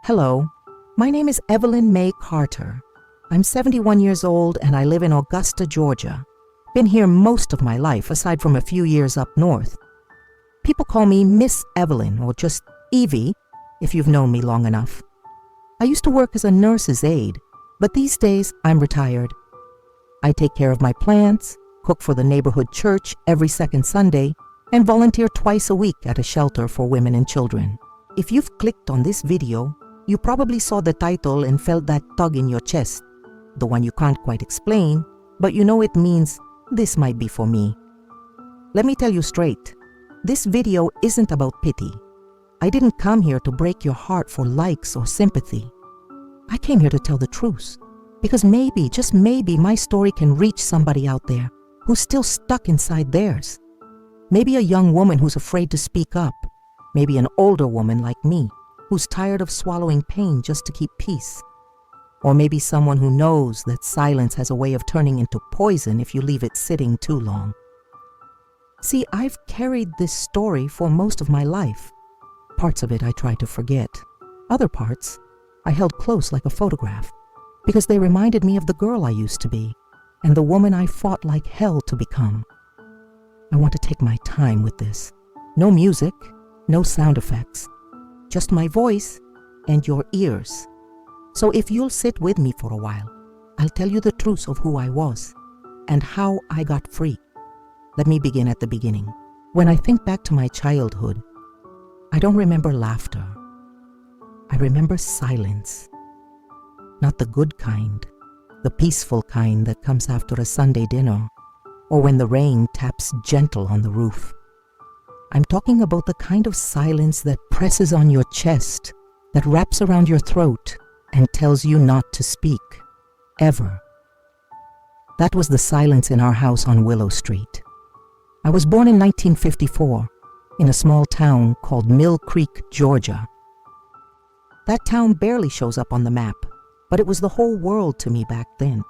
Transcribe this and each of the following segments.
Hello, my name is Evelyn Mae Carter. I'm 71 years old and I live in Augusta, Georgia. Been here most of my life, aside from a few years up north. People call me Miss Evelyn or just Evie, if you've known me long enough. I used to work as a nurse's aide, but these days I'm retired. I take care of my plants, cook for the neighborhood church every second Sunday, and volunteer twice a week at a shelter for women and children. If you've clicked on this video, you probably saw the title and felt that tug in your chest, the one you can't quite explain, but you know it means this might be for me. Let me tell you straight, this video isn't about pity. I didn't come here to break your heart for likes or sympathy. I came here to tell the truth, because maybe, just maybe, my story can reach somebody out there who's still stuck inside theirs. Maybe a young woman who's afraid to speak up. Maybe an older woman like me, who's tired of swallowing pain just to keep peace. Or maybe someone who knows that silence has a way of turning into poison if you leave it sitting too long. See, I've carried this story for most of my life. Parts of it I tried to forget. Other parts I held close like a photograph, because they reminded me of the girl I used to be and the woman I fought like hell to become. I want to take my time with this. No music, no sound effects. Just my voice and your ears. So if you'll sit with me for a while, I'll tell you the truth of who I was and how I got free. Let me begin at the beginning. When I think back to my childhood, I don't remember laughter. I remember silence. Not the good kind, the peaceful kind that comes after a Sunday dinner or when the rain taps gentle on the roof. I'm talking about the kind of silence that presses on your chest, that wraps around your throat and tells you not to speak, ever. That was the silence in our house on Willow Street. I was born in 1954 in a small town called Mill Creek, Georgia. That town barely shows up on the map, but it was the whole world to me back then.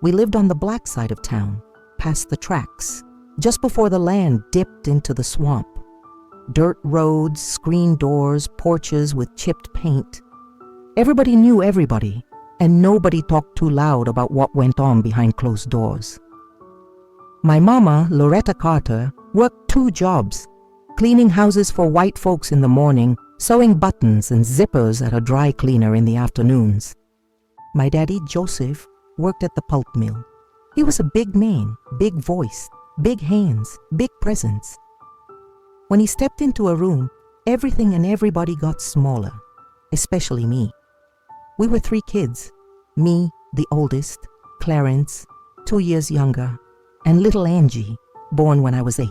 We lived on the black side of town, past the tracks, just before the land dipped into the swamp. Dirt roads, screen doors, porches with chipped paint. Everybody knew everybody, and nobody talked too loud about what went on behind closed doors. My mama, Loretta Carter, worked 2 jobs, cleaning houses for white folks in the morning, sewing buttons and zippers at a dry cleaner in the afternoons. My daddy, Joseph, worked at the pulp mill. He was a big man, big voice, big hands, big presence. When he stepped into a room, everything and everybody got smaller, especially me. We were 3 kids, me, the oldest, Clarence, 2 years younger, and little Angie, born when I was 8.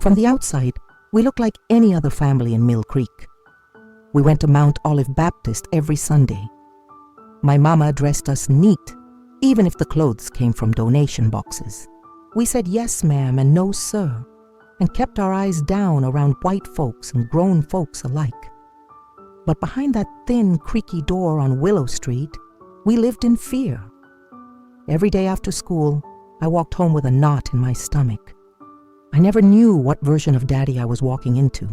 From the outside, we looked like any other family in Mill Creek. We went to Mount Olive Baptist every Sunday. My mama dressed us neat, even if the clothes came from donation boxes. We said yes, ma'am, and no, sir, and kept our eyes down around white folks and grown folks alike. But behind that thin, creaky door on Willow Street, we lived in fear. Every day after school, I walked home with a knot in my stomach. I never knew what version of Daddy I was walking into.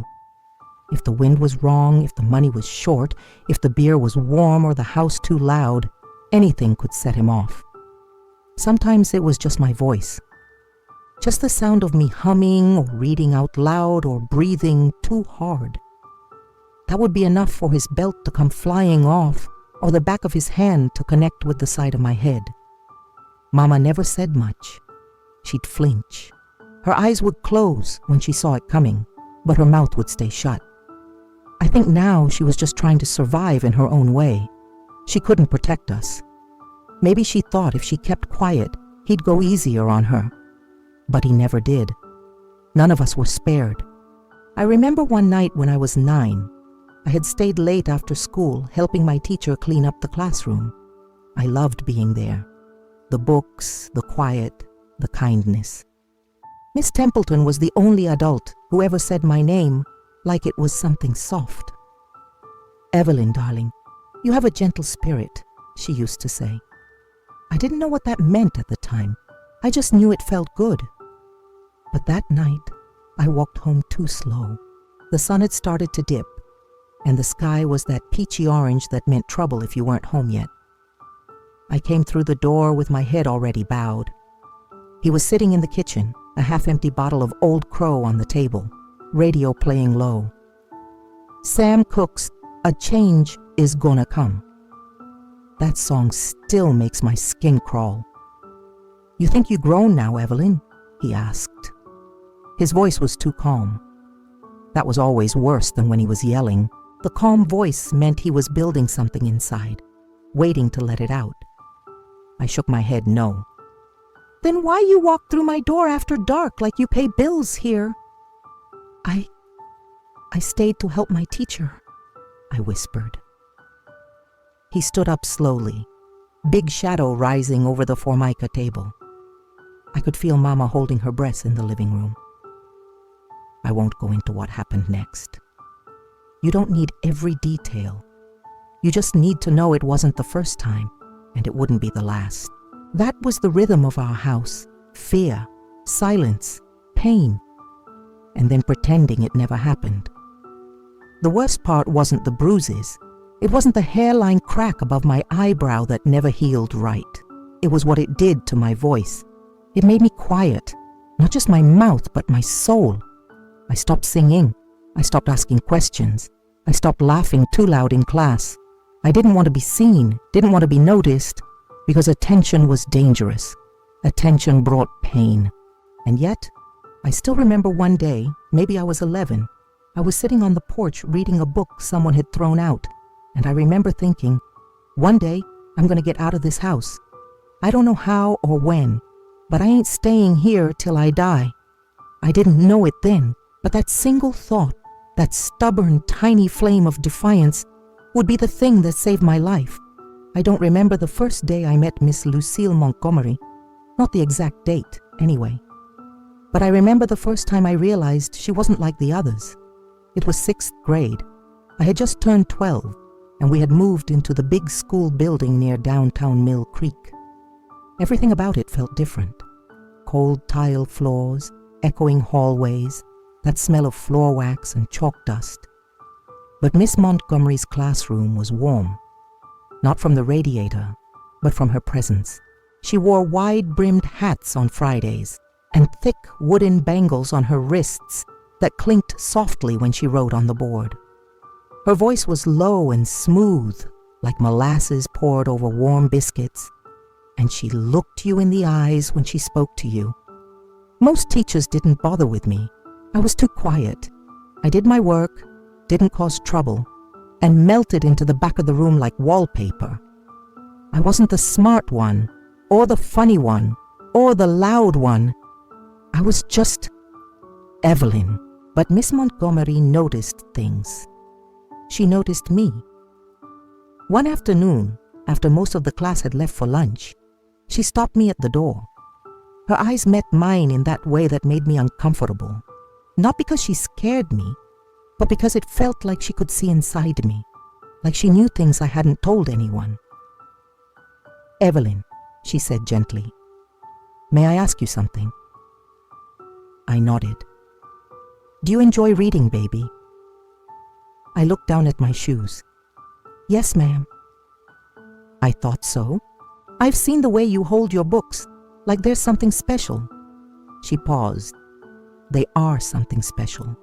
If the wind was wrong, if the money was short, if the beer was warm or the house too loud, anything could set him off. Sometimes it was just my voice. Just the sound of me humming or reading out loud or breathing too hard. That would be enough for his belt to come flying off or the back of his hand to connect with the side of my head. Mama never said much. She'd flinch. Her eyes would close when she saw it coming, but her mouth would stay shut. I think now she was just trying to survive in her own way. She couldn't protect us. Maybe she thought if she kept quiet, he'd go easier on her. But he never did. None of us were spared. I remember one night when I was 9. I had stayed late after school, helping my teacher clean up the classroom. I loved being there. The books, the quiet, the kindness. Miss Templeton was the only adult who ever said my name like it was something soft. "Evelyn, darling, you have a gentle spirit," she used to say. I didn't know what that meant at the time. I just knew it felt good. But that night, I walked home too slow. The sun had started to dip. and the sky was that peachy orange that meant trouble if you weren't home yet. I came through the door with my head already bowed. He was sitting in the kitchen, a half-empty bottle of Old Crow on the table, radio playing low. Sam Cooke's "A Change Is Gonna Come." That song still makes my skin crawl. "You think you've grown now, Evelyn?" he asked. His voice was too calm. That was always worse than when he was yelling. The calm voice meant he was building something inside, waiting to let it out. I shook my head no. "Then why you walk through my door after dark like you pay bills here?" I stayed to help my teacher," I whispered. He stood up slowly, big shadow rising over the Formica table. I could feel Mama holding her breath in the living room. I won't go into what happened next. You don't need every detail. You just need to know it wasn't the first time, and it wouldn't be the last. That was the rhythm of our house: fear, silence, pain, and then pretending it never happened. The worst part wasn't the bruises. It wasn't the hairline crack above my eyebrow that never healed right. It was what it did to my voice. It made me quiet, not just my mouth, but my soul. I stopped singing. I stopped asking questions. I stopped laughing too loud in class. I didn't want to be seen, didn't want to be noticed, because attention was dangerous. Attention brought pain. And yet, I still remember one day, maybe I was 11, I was sitting on the porch reading a book someone had thrown out, and I remember thinking, one day I'm going to get out of this house. I don't know how or when, but I ain't staying here till I die. I didn't know it then, but that single thought, that stubborn, tiny flame of defiance, would be the thing that saved my life. I don't remember the first day I met Miss Lucille Montgomery, not the exact date, anyway. But I remember the first time I realized she wasn't like the others. It was 6th grade. I had just turned 12, and we had moved into the big school building near downtown Mill Creek. Everything about it felt different. Cold tile floors, echoing hallways, that smell of floor wax and chalk dust. But Miss Montgomery's classroom was warm, not from the radiator, but from her presence. She wore wide-brimmed hats on Fridays and thick wooden bangles on her wrists that clinked softly when she wrote on the board. Her voice was low and smooth, like molasses poured over warm biscuits, and she looked you in the eyes when she spoke to you. Most teachers didn't bother with me. I was too quiet. I did my work, didn't cause trouble, and melted into the back of the room like wallpaper. I wasn't the smart one, or the funny one, or the loud one. I was just Evelyn. But Miss Montgomery noticed things. She noticed me. One afternoon, after most of the class had left for lunch, she stopped me at the door. Her eyes met mine in that way that made me uncomfortable. Not because she scared me, but because it felt like she could see inside me, like she knew things I hadn't told anyone. "Evelyn," she said gently, "may I ask you something?" I nodded. "Do you enjoy reading, baby?" I looked down at my shoes. "Yes, ma'am." "I thought so. I've seen the way you hold your books, like there's something special." She paused. "They are something special,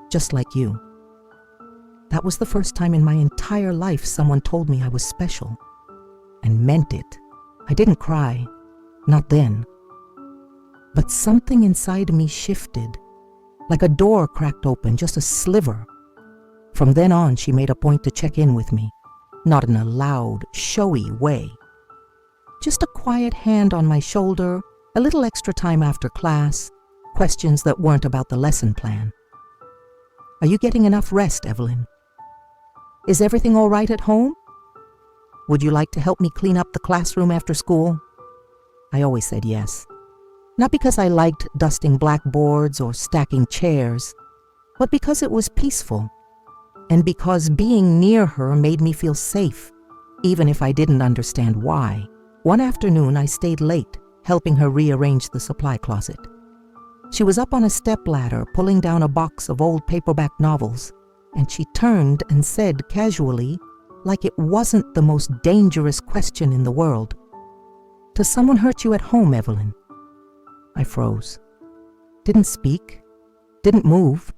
just like you." That was the first time in my entire life someone told me I was special, and meant it. I didn't cry, not then. But something inside me shifted, like a door cracked open, just a sliver. From then on, she made a point to check in with me, not in a loud, showy way. Just a quiet hand on my shoulder, a little extra time after class, questions that weren't about the lesson plan. "Are you getting enough rest, Evelyn? Is everything all right at home? Would you like to help me clean up the classroom after school?" I always said yes. Not because I liked dusting blackboards or stacking chairs, but because it was peaceful, and because being near her made me feel safe, even if I didn't understand why. One afternoon, I stayed late, helping her rearrange the supply closet. She was up on a stepladder, pulling down a box of old paperback novels. and she turned and said casually, like it wasn't the most dangerous question in the world, "Does someone hurt you at home, Evelyn?" I froze. Didn't speak. Didn't move.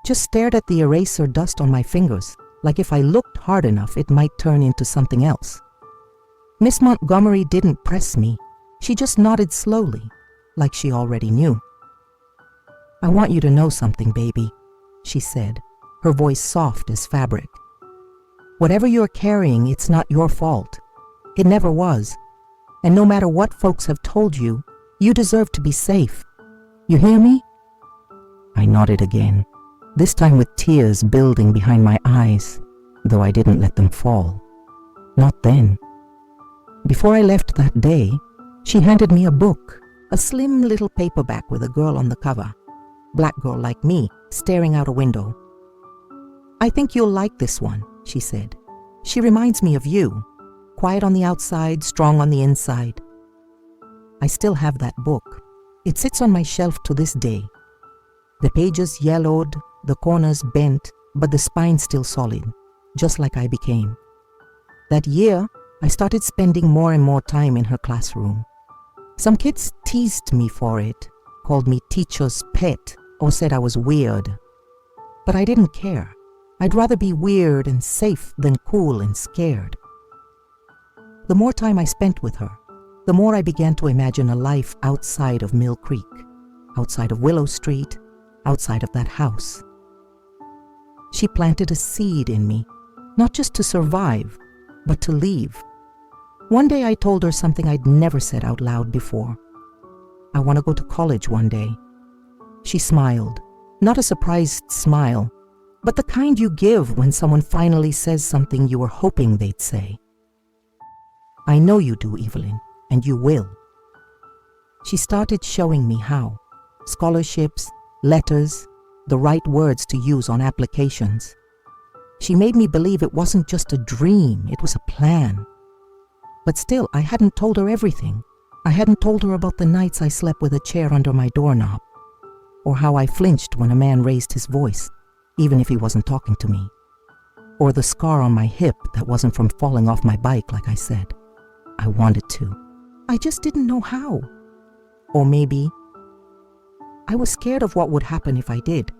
Just stared at the eraser dust on my fingers, like if I looked hard enough it might turn into something else. Miss Montgomery didn't press me. She just nodded slowly, like she already knew. "I want you to know something, baby," she said, her voice soft as fabric. "Whatever you're carrying, it's not your fault. It never was. And no matter what folks have told you, you deserve to be safe. You hear me?" I nodded again, this time with tears building behind my eyes, though I didn't let them fall. Not then. Before I left that day, she handed me a book, a slim little paperback with a girl on the cover, black girl like me, staring out a window. "I think you'll like this one," she said. "She reminds me of you, quiet on the outside, strong on the inside." I still have that book. It sits on my shelf to this day. The pages yellowed, the corners bent, but the spine still solid, just like I became. That year, I started spending more and more time in her classroom. Some kids teased me for it, called me teacher's pet, or said I was weird. But I didn't care. I'd rather be weird and safe than cool and scared. The more time I spent with her, the more I began to imagine a life outside of Mill Creek, outside of Willow Street, outside of that house. She planted a seed in me, not just to survive, but to leave. One day I told her something I'd never said out loud before. "I want to go to college one day." She smiled, not a surprised smile, but the kind you give when someone finally says something you were hoping they'd say. "I know you do, Evelyn, and you will." She started showing me how. Scholarships, letters, the right words to use on applications. She made me believe it wasn't just a dream, it was a plan. But still, I hadn't told her everything. I hadn't told her about the nights I slept with a chair under my doorknob, or how I flinched when a man raised his voice, even if he wasn't talking to me, or the scar on my hip that wasn't from falling off my bike like I said. I wanted to. I just didn't know how. Or maybe I was scared of what would happen if I did.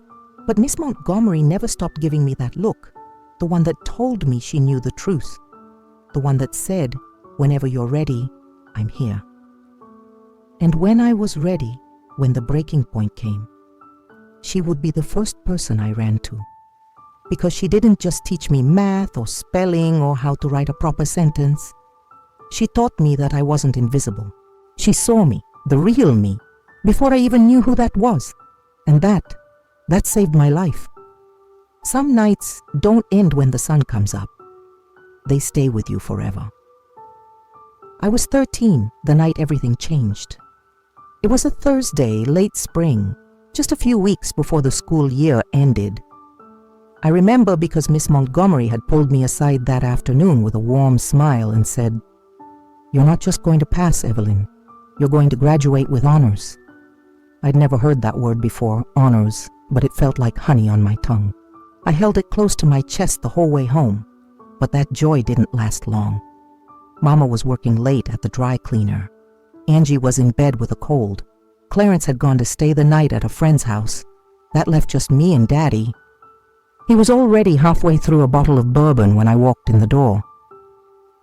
But Miss Montgomery never stopped giving me that look, the one that told me she knew the truth, the one that said, "Whenever you're ready, I'm here." And when I was ready, when the breaking point came, she would be the first person I ran to. Because she didn't just teach me math or spelling or how to write a proper sentence. She taught me that I wasn't invisible. She saw me, the real me, before I even knew who that was. And that saved my life. Some nights don't end when the sun comes up. They stay with you forever. I was 13 the night everything changed. It was a Thursday, late spring, just a few weeks before the school year ended. I remember because Miss Montgomery had pulled me aside that afternoon with a warm smile and said, "You're not just going to pass, Evelyn. You're going to graduate with honors." I'd never heard that word before, honors, but it felt like honey on my tongue. I held it close to my chest the whole way home, but that joy didn't last long. Mama was working late at the dry cleaner. Angie was in bed with a cold. Clarence had gone to stay the night at a friend's house. That left just me and Daddy. He was already halfway through a bottle of bourbon when I walked in the door.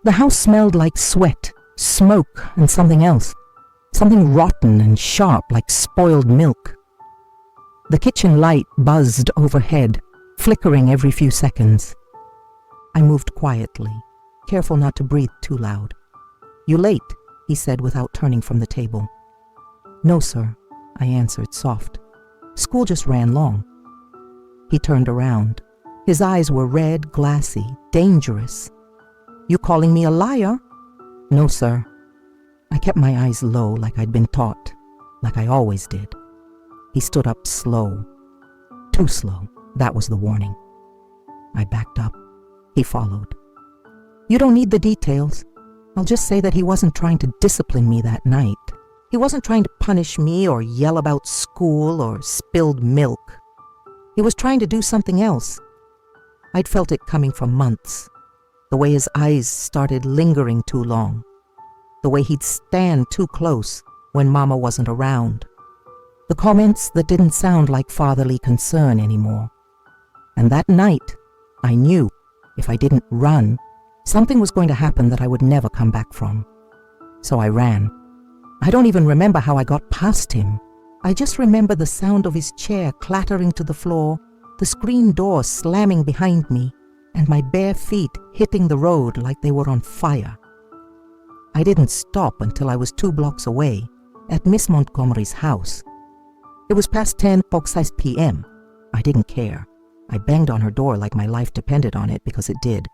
The house smelled like sweat, smoke, and something else. Something rotten and sharp like spoiled milk. The kitchen light buzzed overhead, flickering every few seconds. I moved quietly, careful not to breathe too loud. "You late?" he said without turning from the table. "No, sir," I answered, soft. "School just ran long." He turned around. His eyes were red, glassy, dangerous. "You calling me a liar?" "No, sir." I kept my eyes low like I'd been taught, like I always did. He stood up slow. Too slow, that was the warning. I backed up. He followed. "You don't need the details. I'll just say that he wasn't trying to discipline me that night. He wasn't trying to punish me or yell about school or spilled milk. He was trying to do something else. I'd felt it coming for months. The way his eyes started lingering too long. The way he'd stand too close when Mama wasn't around. The comments that didn't sound like fatherly concern anymore. And that night, I knew if I didn't run, something was going to happen that I would never come back from. So I ran. I don't even remember how I got past him. I just remember the sound of his chair clattering to the floor, the screen door slamming behind me, and my bare feet hitting the road like they were on fire. I didn't stop until I was 2 blocks away, at Miss Montgomery's house. It was past 10:06 p.m. I didn't care. I banged on her door like my life depended on it because it did.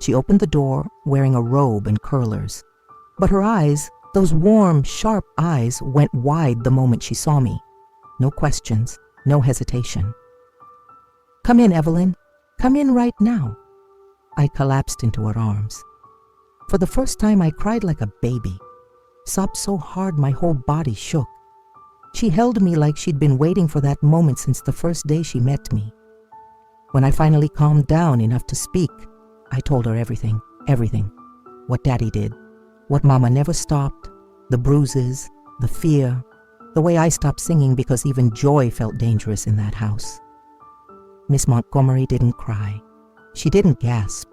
She opened the door wearing a robe and curlers, but her eyes, those warm, sharp eyes, went wide the moment she saw me. No questions, no hesitation. "Come in, Evelyn. Come in right now." I collapsed into her arms. For the first time, I cried like a baby, sobbed so hard my whole body shook. She held me like she'd been waiting for that moment since the first day she met me. When I finally calmed down enough to speak, I told her everything. What Daddy did, what Mama never stopped, the bruises, the fear, the way I stopped singing because even joy felt dangerous in that house. Miss Montgomery didn't cry. She didn't gasp.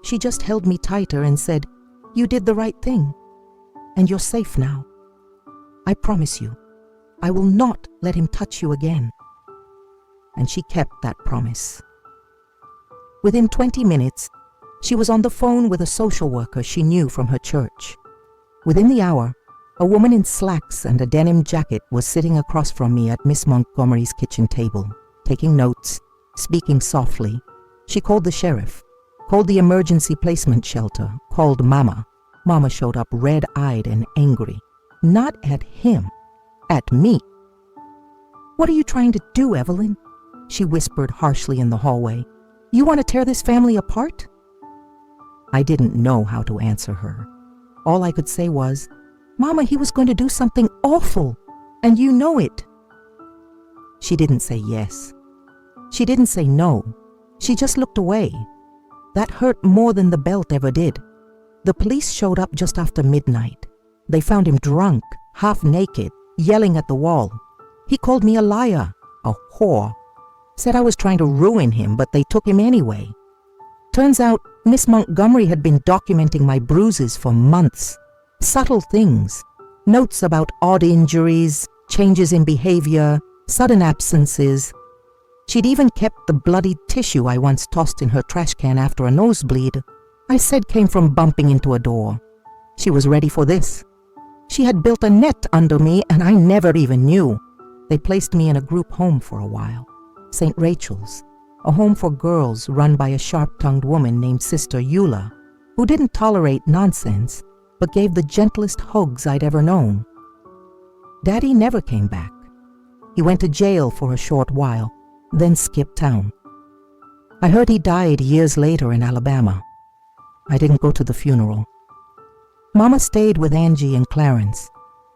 She just held me tighter and said, "You did the right thing, and you're safe now. I promise you, I will not let him touch you again." And she kept that promise. Within 20 minutes, she was on the phone with a social worker she knew from her church. Within the hour, a woman in slacks and a denim jacket was sitting across from me at Miss Montgomery's kitchen table, taking notes, speaking softly. She called the sheriff, called the emergency placement shelter, called Mama. Mama showed up red-eyed and angry. Not at him, at me. "What are you trying to do, Evelyn?" she whispered harshly in the hallway. "You want to tear this family apart?" I didn't know how to answer her. All I could say was, "Mama, he was going to do something awful, and you know it." She didn't say yes. She didn't say no. She just looked away. That hurt more than the belt ever did. The police showed up just after midnight. They found him drunk, half naked, yelling at the wall. He called me a liar, a whore. Said I was trying to ruin him, but they took him anyway. Turns out Miss Montgomery had been documenting my bruises for months. Subtle things. Notes about odd injuries, changes in behavior, sudden absences. She'd even kept the bloodied tissue I once tossed in her trash can after a nosebleed. I said came from bumping into a door. She was ready for this. She had built a net under me and I never even knew. They placed me in a group home for a while. St. Rachel's, a home for girls run by a sharp-tongued woman named Sister Eula, who didn't tolerate nonsense, but gave the gentlest hugs I'd ever known. Daddy never came back. He went to jail for a short while, then skipped town. I heard he died years later in Alabama. I didn't go to the funeral. Mama stayed with Angie and Clarence.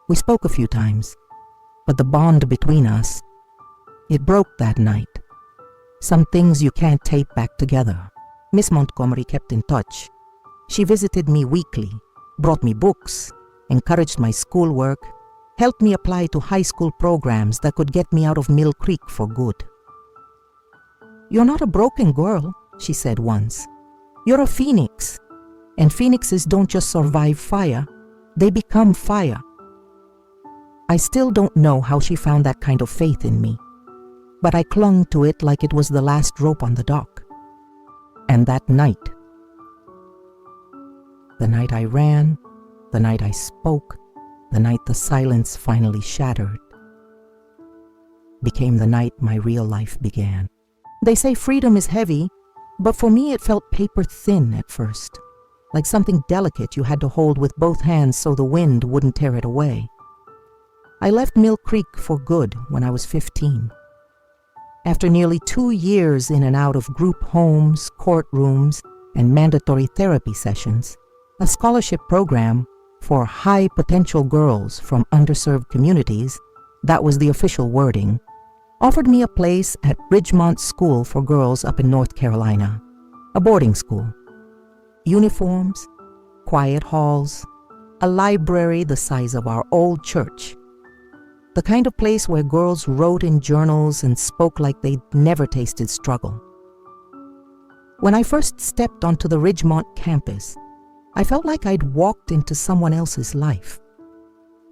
We spoke a few times, but the bond between us, it broke that night. Some things you can't tape back together. Miss Montgomery kept in touch. She visited me weekly, brought me books, encouraged my schoolwork, helped me apply to high school programs that could get me out of Mill Creek for good. "You're not a broken girl," she said once. "You're a phoenix. And phoenixes don't just survive fire, they become fire." I still don't know how she found that kind of faith in me, but I clung to it like it was the last rope on the dock. And that night, the night I ran, the night I spoke, the night the silence finally shattered, became the night my real life began. They say freedom is heavy, but for me it felt paper thin at first, like something delicate you had to hold with both hands so the wind wouldn't tear it away. I left Mill Creek for good when I was 15. After nearly 2 years in and out of group homes, courtrooms, and mandatory therapy sessions, a scholarship program for high-potential girls from underserved communities, that was the official wording, offered me a place at Ridgemont School for Girls up in North Carolina, a boarding school. Uniforms, quiet halls, a library the size of our old church. The kind of place where girls wrote in journals and spoke like they'd never tasted struggle. When I first stepped onto the Ridgemont campus, I felt like I'd walked into someone else's life.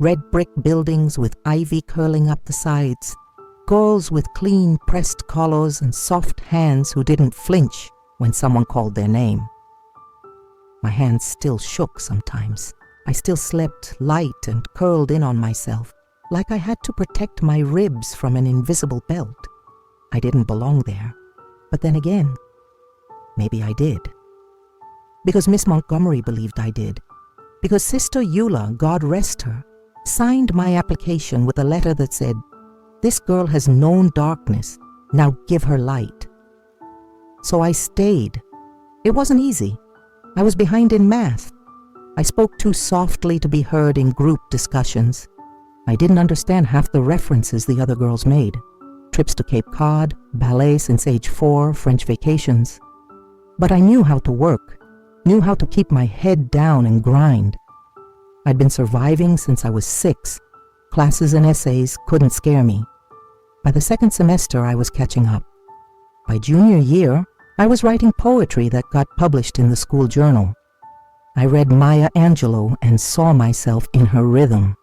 Red brick buildings with ivy curling up the sides, girls with clean pressed collars and soft hands who didn't flinch when someone called their name. My hands still shook sometimes. I still slept light and curled in on myself, like I had to protect my ribs from an invisible belt. I didn't belong there. But then again, maybe I did. Because Miss Montgomery believed I did. Because Sister Eula, God rest her, signed my application with a letter that said, "This girl has known darkness, now give her light." So I stayed. It wasn't easy. I was behind in math. I spoke too softly to be heard in group discussions. I didn't understand half the references the other girls made. Trips to Cape Cod, ballet since age 4, French vacations. But I knew how to work, knew how to keep my head down and grind. I'd been surviving since I was 6. Classes and essays couldn't scare me. By the second semester, I was catching up. By junior year, I was writing poetry that got published in the school journal. I read Maya Angelou and saw myself in her rhythm.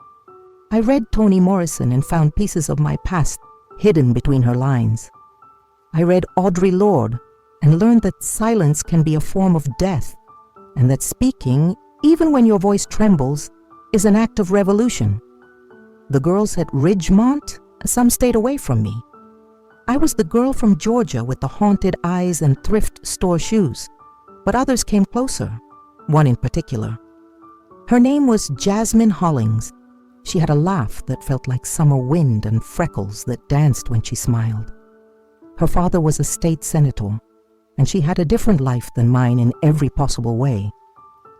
I read Toni Morrison and found pieces of my past hidden between her lines. I read Audre Lorde and learned that silence can be a form of death, and that speaking, even when your voice trembles, is an act of revolution. The girls at Ridgemont, some stayed away from me. I was the girl from Georgia with the haunted eyes and thrift store shoes, but others came closer, one in particular. Her name was Jasmine Hollings. She had a laugh that felt like summer wind and freckles that danced when she smiled. Her father was a state senator, and she had a different life than mine in every possible way.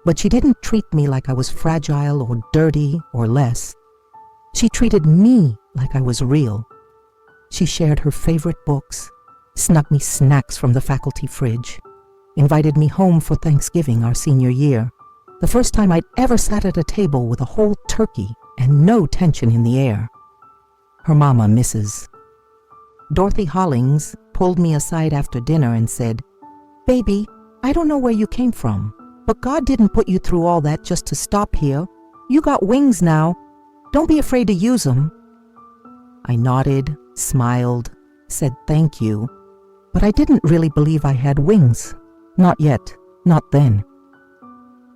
But she didn't treat me like I was fragile or dirty or less. She treated me like I was real. She shared her favorite books, snuck me snacks from the faculty fridge, invited me home for Thanksgiving our senior year, the first time I'd ever sat at a table with a whole turkey and no tension in the air. Her mama, Mrs. Dorothy Hollings, pulled me aside after dinner and said, "Baby, I don't know where you came from, but God didn't put you through all that just to stop here. You got wings now. Don't be afraid to use them." I nodded, smiled, said thank you, but I didn't really believe I had wings. Not yet, not then.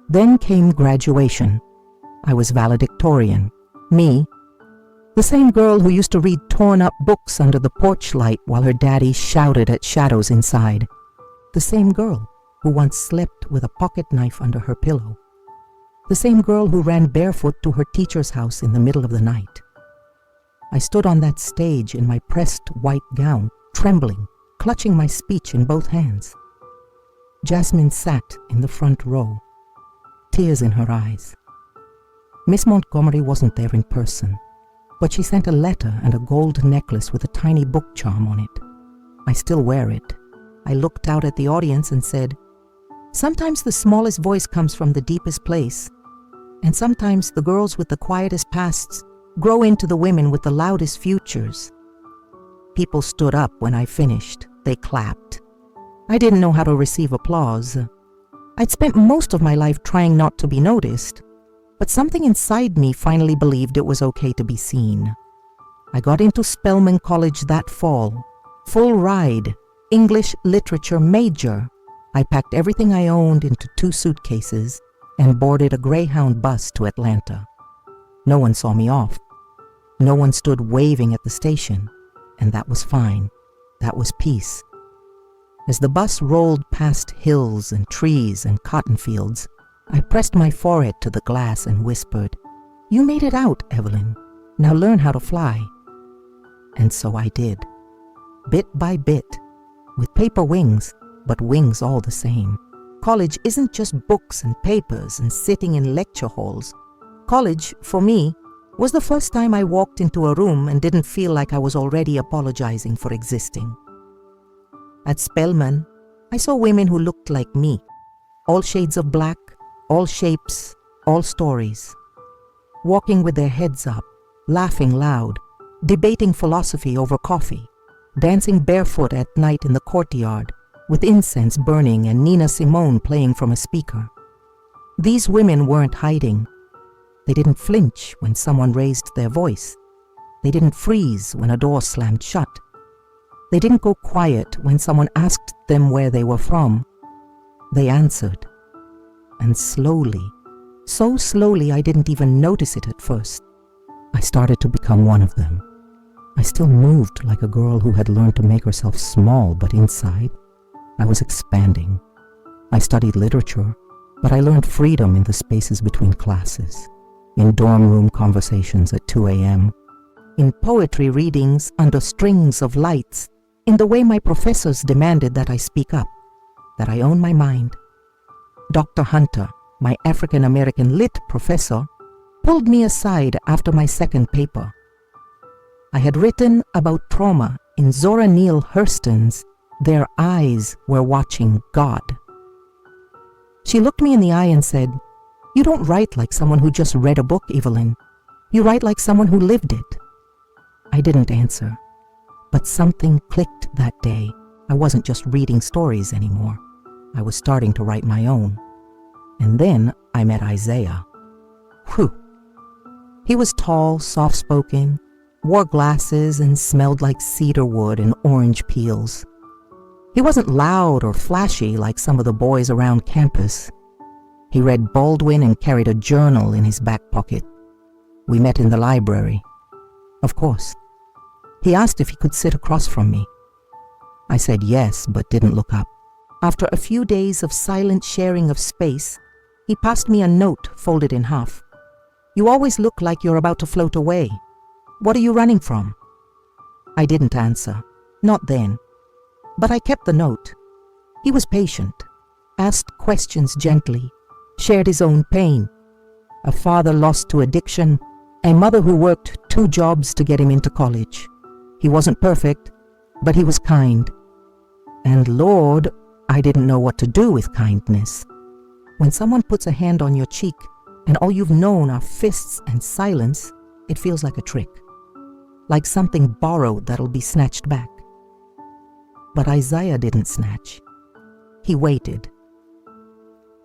Then came graduation. I was valedictorian. Me, the same girl who used to read torn-up books under the porch light while her daddy shouted at shadows inside. The same girl who once slept with a pocket knife under her pillow. The same girl who ran barefoot to her teacher's house in the middle of the night. I stood on that stage in my pressed white gown, trembling, clutching my speech in both hands. Jasmine sat in the front row, tears in her eyes. Miss Montgomery wasn't there in person, but she sent a letter and a gold necklace with a tiny book charm on it. I still wear it. I looked out at the audience and said, "Sometimes the smallest voice comes from the deepest place, and sometimes the girls with the quietest pasts grow into the women with the loudest futures." People stood up when I finished. They clapped. I didn't know how to receive applause. I'd spent most of my life trying not to be noticed, but something inside me finally believed it was okay to be seen. I got into Spelman College that fall. Full ride, English literature major. I packed everything I owned into 2 suitcases and boarded a Greyhound bus to Atlanta. No one saw me off. No one stood waving at the station, and that was fine. That was peace. As the bus rolled past hills and trees and cotton fields, I pressed my forehead to the glass and whispered, "You made it out, Evelyn. Now learn how to fly." And so I did, bit by bit, with paper wings, but wings all the same. College isn't just books and papers and sitting in lecture halls. College, for me, was the first time I walked into a room and didn't feel like I was already apologizing for existing. At Spelman, I saw women who looked like me, all shades of black, all shapes, all stories, walking with their heads up, laughing loud, debating philosophy over coffee, dancing barefoot at night in the courtyard, with incense burning and Nina Simone playing from a speaker. These women weren't hiding. They didn't flinch when someone raised their voice. They didn't freeze when a door slammed shut. They didn't go quiet when someone asked them where they were from. They answered. And slowly, so slowly I didn't even notice it at first, I started to become one of them. I still moved like a girl who had learned to make herself small, but inside, I was expanding. I studied literature, but I learned freedom in the spaces between classes, in dorm room conversations at 2 a.m., in poetry readings under strings of lights, in the way my professors demanded that I speak up, that I own my mind. Dr. Hunter, my African-American lit professor, pulled me aside after my second paper. I had written about trauma in Zora Neale Hurston's Their Eyes Were Watching God. She looked me in the eye and said, "You don't write like someone who just read a book, Evelyn. You write like someone who lived it." I didn't answer, but something clicked that day. I wasn't just reading stories anymore. I was starting to write my own. And then I met Isaiah. Whew. He was tall, soft-spoken, wore glasses, and smelled like cedar wood and orange peels. He wasn't loud or flashy like some of the boys around campus. He read Baldwin and carried a journal in his back pocket. We met in the library. Of course. He asked if he could sit across from me. I said yes, but didn't look up. After a few days of silent sharing of space, he passed me a note folded in half. "You always look like you're about to float away. What are you running from?" I didn't answer. Not then. But I kept the note. He was patient, asked questions gently, shared his own pain. A father lost to addiction, a mother who worked 2 jobs to get him into college. He wasn't perfect, but he was kind. And Lord, I didn't know what to do with kindness. When someone puts a hand on your cheek and all you've known are fists and silence, it feels like a trick, like something borrowed that'll be snatched back. But Isaiah didn't snatch. He waited.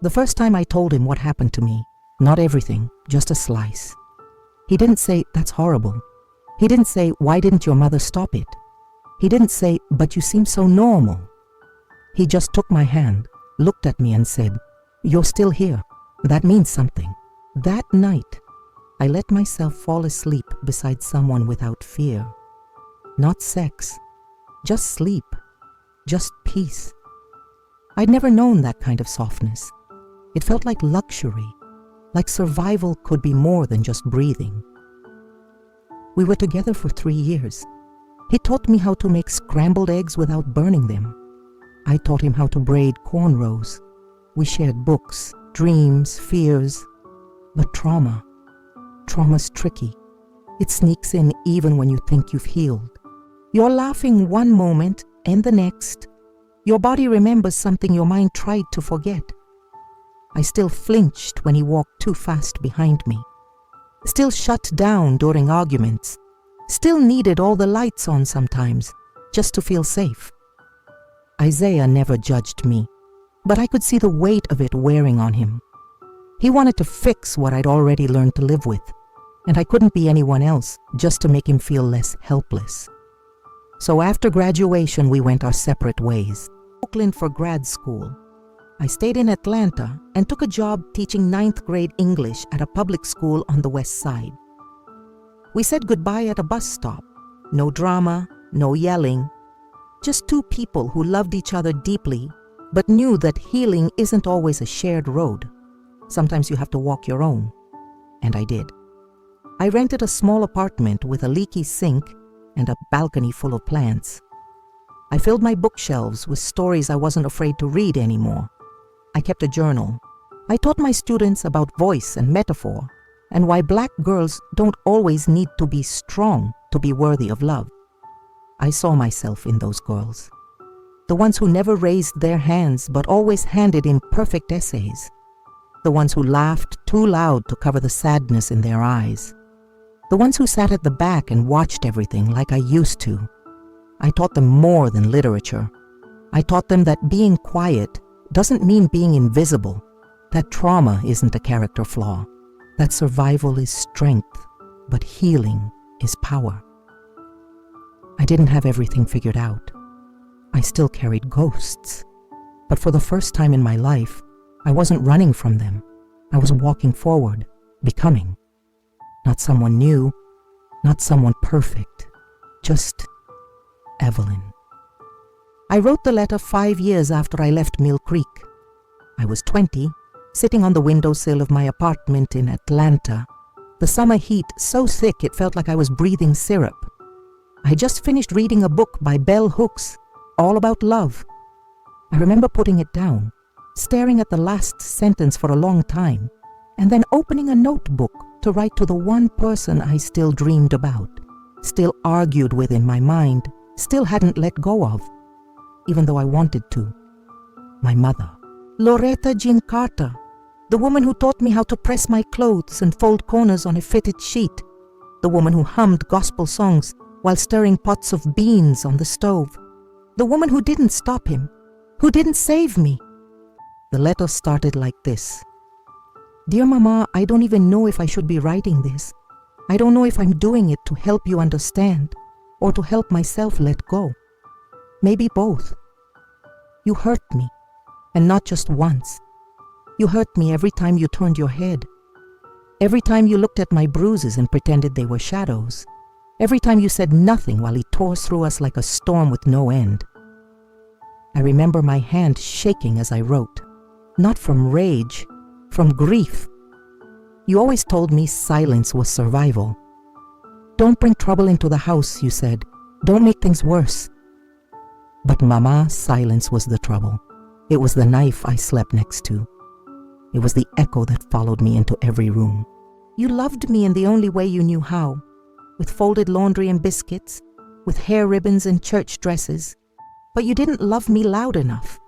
The first time I told him what happened to me, not everything, just a slice, he didn't say, "That's horrible." He didn't say, "Why didn't your mother stop it?" He didn't say, "But you seem so normal." He just took my hand, looked at me and said, "You're still here. That means something." That night, I let myself fall asleep beside someone without fear. Not sex, just sleep, just peace. I'd never known that kind of softness. It felt like luxury, like survival could be more than just breathing. We were together for 3 years. He taught me how to make scrambled eggs without burning them. I taught him how to braid cornrows. We shared books, dreams, fears. But trauma's tricky. It sneaks in even when you think you've healed. You're laughing one moment and the next, your body remembers something your mind tried to forget. I still flinched when he walked too fast behind me. Still shut down during arguments. Still needed all the lights on sometimes, just to feel safe. Isaiah never judged me, but I could see the weight of it wearing on him. He wanted to fix what I'd already learned to live with, and I couldn't be anyone else just to make him feel less helpless. So after graduation, we went our separate ways. Oakland for grad school. I stayed in Atlanta and took a job teaching 9th grade English at a public school on the west side. We said goodbye at a bus stop. No drama, no yelling. Just 2 people who loved each other deeply, but knew that healing isn't always a shared road. Sometimes you have to walk your own. And I did. I rented a small apartment with a leaky sink and a balcony full of plants. I filled my bookshelves with stories I wasn't afraid to read anymore. I kept a journal. I taught my students about voice and metaphor, and why black girls don't always need to be strong to be worthy of love. I saw myself in those girls. The ones who never raised their hands but always handed in perfect essays. The ones who laughed too loud to cover the sadness in their eyes. The ones who sat at the back and watched everything like I used to. I taught them more than literature. I taught them that being quiet doesn't mean being invisible, that trauma isn't a character flaw, that survival is strength, but healing is power. I didn't have everything figured out. I still carried ghosts. But for the first time in my life, I wasn't running from them. I was walking forward, becoming. Not someone new, not someone perfect, just Evelyn. I wrote the letter 5 years after I left Mill Creek. I was 20, sitting on the windowsill of my apartment in Atlanta, the summer heat so thick it felt like I was breathing syrup. I had just finished reading a book by Bell Hooks, all about love. I remember putting it down, staring at the last sentence for a long time, and then opening a notebook to write to the one person I still dreamed about, still argued with in my mind, still hadn't let go of, even though I wanted to. My mother, Loretta Jean Carter, the woman who taught me how to press my clothes and fold corners on a fitted sheet, the woman who hummed gospel songs while stirring pots of beans on the stove, the woman who didn't stop him, who didn't save me. The letter started like this. Dear Mama, I don't even know if I should be writing this. I don't know if I'm doing it to help you understand or to help myself let go. Maybe both. You hurt me, and not just once. You hurt me every time you turned your head. Every time you looked at my bruises and pretended they were shadows. Every time you said nothing while he tore through us like a storm with no end. I remember my hand shaking as I wrote, not from rage, from grief. You always told me silence was survival. Don't bring trouble into the house, you said. Don't make things worse. But Mama, silence was the trouble. It was the knife I slept next to. It was the echo that followed me into every room. You loved me in the only way you knew how, with folded laundry and biscuits, with hair ribbons and church dresses. But you didn't love me loud enough.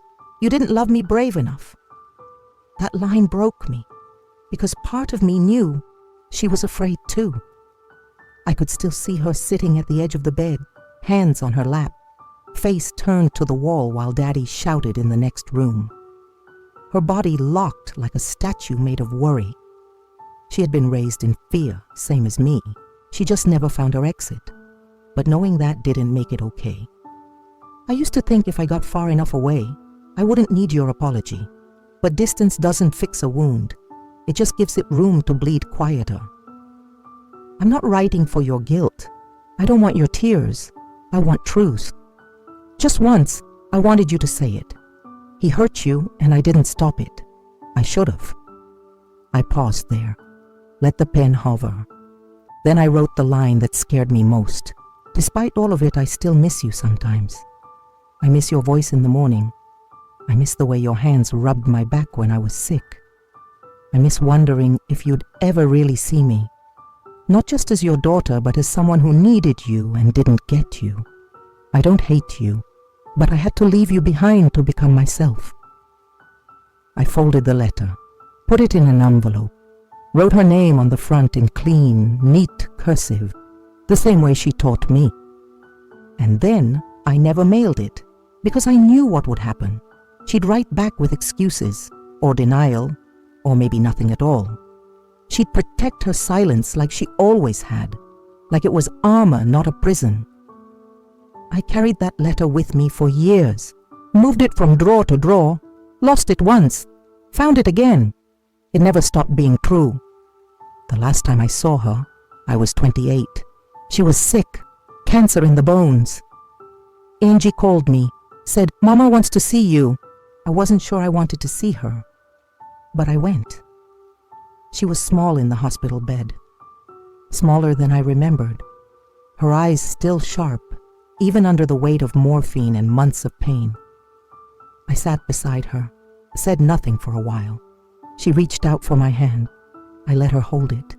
You didn't love me brave enough. That line broke me, because part of me knew she was afraid too. I could still see her sitting at the edge of the bed, hands on her lap, face turned to the wall while Daddy shouted in the next room. Her body locked like a statue made of worry. She had been raised in fear, same as me. She just never found her exit. But knowing that didn't make it okay. I used to think if I got far enough away, I wouldn't need your apology. But distance doesn't fix a wound. It just gives it room to bleed quieter. I'm not writing for your guilt. I don't want your tears. I want truth. Just once, I wanted you to say it. He hurt you, and I didn't stop it. I should have. I paused there, let the pen hover. Then I wrote the line that scared me most. Despite all of it, I still miss you sometimes. I miss your voice in the morning. I miss the way your hands rubbed my back when I was sick. I miss wondering if you'd ever really see me. Not just as your daughter, but as someone who needed you and didn't get you. I don't hate you, but I had to leave you behind to become myself. I folded the letter, put it in an envelope, wrote her name on the front in clean, neat cursive, the same way she taught me. And then I never mailed it, because I knew what would happen. She'd write back with excuses, or denial, or maybe nothing at all. She'd protect her silence like she always had, like it was armor, not a prison. I carried that letter with me for years, moved it from drawer to drawer, lost it once, found it again. It never stopped being true. The last time I saw her, I was 28. She was sick, cancer in the bones. Angie called me, said, "Mama wants to see you." I wasn't sure I wanted to see her, but I went. She was small in the hospital bed, smaller than I remembered, her eyes still sharp, even under the weight of morphine and months of pain. I sat beside her, said nothing for a while. She reached out for my hand. I let her hold it.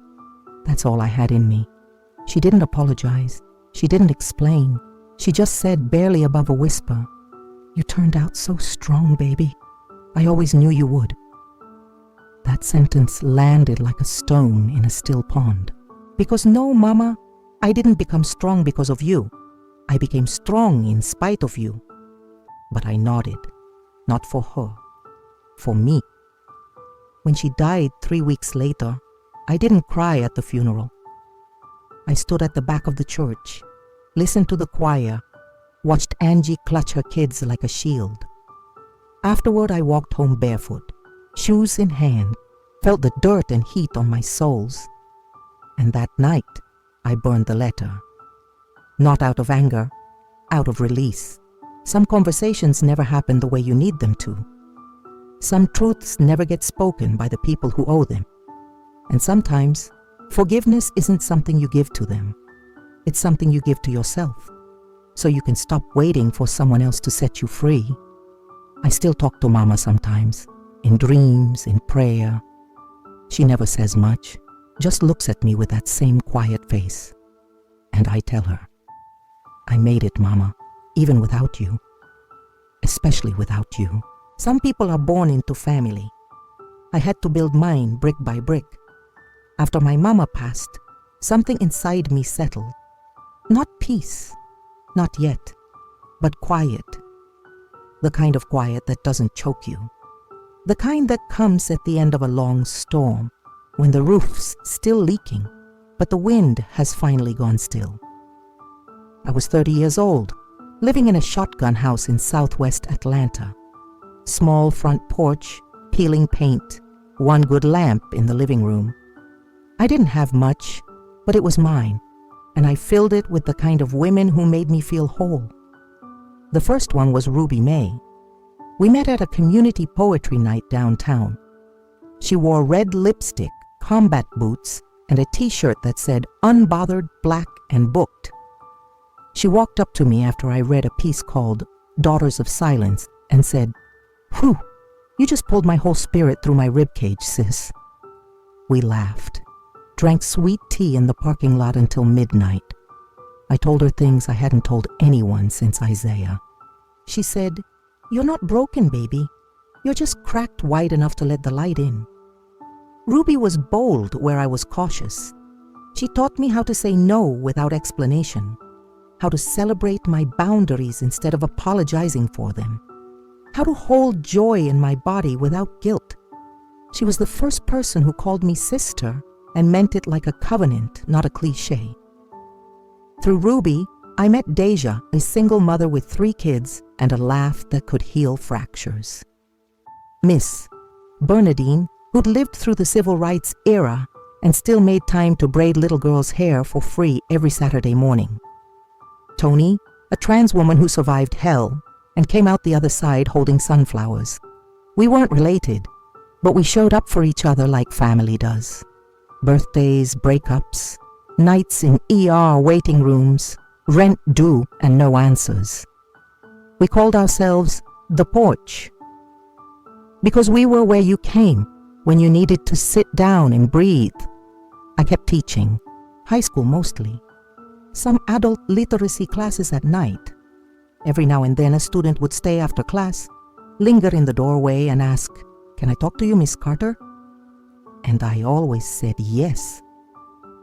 That's all I had in me. She didn't apologize. She didn't explain. She just said, barely above a whisper, "You turned out so strong, baby. I always knew you would." That sentence landed like a stone in a still pond. Because no, Mama, I didn't become strong because of you. I became strong in spite of you. But I nodded, not for her, for me. When she died 3 weeks later, I didn't cry at the funeral. I stood at the back of the church, listened to the choir, watched Angie clutch her kids like a shield. Afterward, I walked home barefoot, shoes in hand, felt the dirt and heat on my soles. And that night, I burned the letter. Not out of anger, out of release. Some conversations never happen the way you need them to. Some truths never get spoken by the people who owe them. And sometimes, forgiveness isn't something you give to them. It's something you give to yourself, so you can stop waiting for someone else to set you free. I still talk to Mama sometimes, in dreams, in prayer. She never says much, just looks at me with that same quiet face. And I tell her, I made it, Mama, even without you. Especially without you. Some people are born into family. I had to build mine brick by brick. After my mama passed, something inside me settled. Not peace, not yet, but quiet. The kind of quiet that doesn't choke you. The kind that comes at the end of a long storm, when the roof's still leaking, but the wind has finally gone still. I was 30 years old, living in a shotgun house in southwest Atlanta. Small front porch, peeling paint, one good lamp in the living room. I didn't have much, but it was mine, and I filled it with the kind of women who made me feel whole. The first one was Ruby Mae. We met at a community poetry night downtown. She wore red lipstick, combat boots, and a t-shirt that said "Unbothered, Black, and Booked." She walked up to me after I read a piece called "Daughters of Silence" and said, "Whew, you just pulled my whole spirit through my ribcage, sis." We laughed, drank sweet tea in the parking lot until midnight. I told her things I hadn't told anyone since Isaiah. She said, "You're not broken, baby. You're just cracked wide enough to let the light in." Ruby was bold where I was cautious. She taught me how to say no without explanation, how to celebrate my boundaries instead of apologizing for them, how to hold joy in my body without guilt. She was the first person who called me sister and meant it like a covenant, not a cliche. Through Ruby, I met Deja, a single mother with 3 kids and a laugh that could heal fractures. Miss Bernadine, who'd lived through the civil rights era and still made time to braid little girls' hair for free every Saturday morning. Tony, a trans woman who survived hell and came out the other side holding sunflowers. We weren't related, but we showed up for each other like family does. Birthdays, breakups, nights in ER waiting rooms, rent due and no answers. We called ourselves The Porch because we were where you came when you needed to sit down and breathe. I kept teaching, high school mostly, some adult literacy classes at night. Every now and then a student would stay after class, linger in the doorway and ask, "Can I talk to you, Miss Carter?" And I always said yes.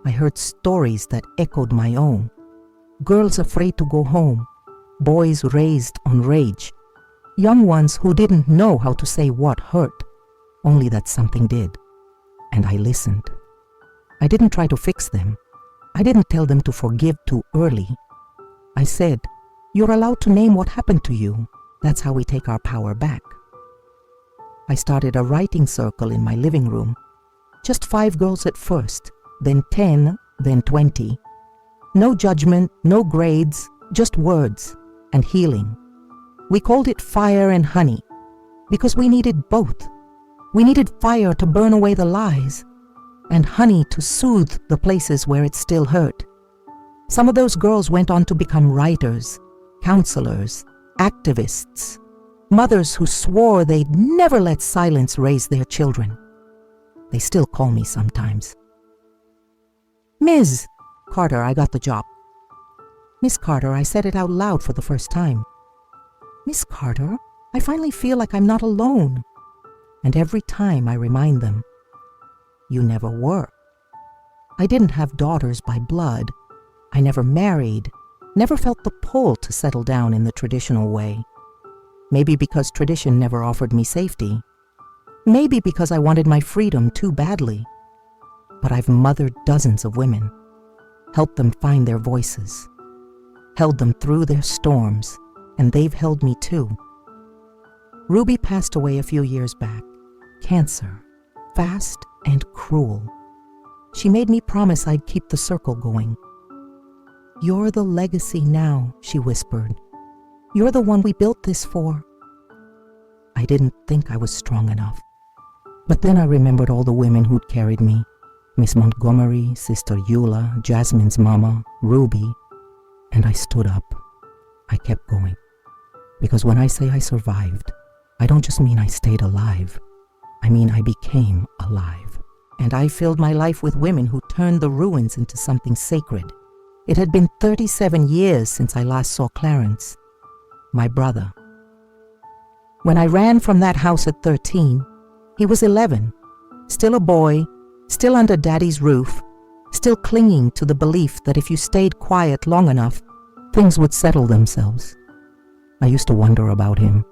I heard stories that echoed my own. Girls afraid to go home, boys raised on rage, young ones who didn't know how to say what hurt, only that something did. And I listened. I didn't try to fix them. I didn't tell them to forgive too early. I said, "You're allowed to name what happened to you. That's how we take our power back." I started a writing circle in my living room. Just 5 girls at first, then 10, then 20. No judgment, no grades, just words and healing. We called it Fire and Honey because we needed both. We needed fire to burn away the lies and honey to soothe the places where it still hurt. Some of those girls went on to become writers, counselors, activists, mothers who swore they'd never let silence raise their children. They still call me sometimes. Ms. Carter, I got the job. Miss Carter, I said it out loud for the first time. Miss Carter, I finally feel like I'm not alone. And every time I remind them, you never were. I didn't have daughters by blood. I never married, never felt the pull to settle down in the traditional way. Maybe because tradition never offered me safety. Maybe because I wanted my freedom too badly. But I've mothered dozens of women, helped them find their voices, held them through their storms, and they've held me too. Ruby passed away a few years back. Cancer, fast and cruel. She made me promise I'd keep the circle going. You're the legacy now, she whispered. You're the one we built this for. I didn't think I was strong enough. But then I remembered all the women who'd carried me. Miss Montgomery, Sister Eula, Jasmine's mama, Ruby. And I stood up. I kept going. Because when I say I survived, I don't just mean I stayed alive. I mean I became alive. And I filled my life with women who turned the ruins into something sacred. It had been 37 years since I last saw Clarence, my brother. When I ran from that house at 13, he was 11, still a boy, still under Daddy's roof, still clinging to the belief that if you stayed quiet long enough, things would settle themselves. I used to wonder about him,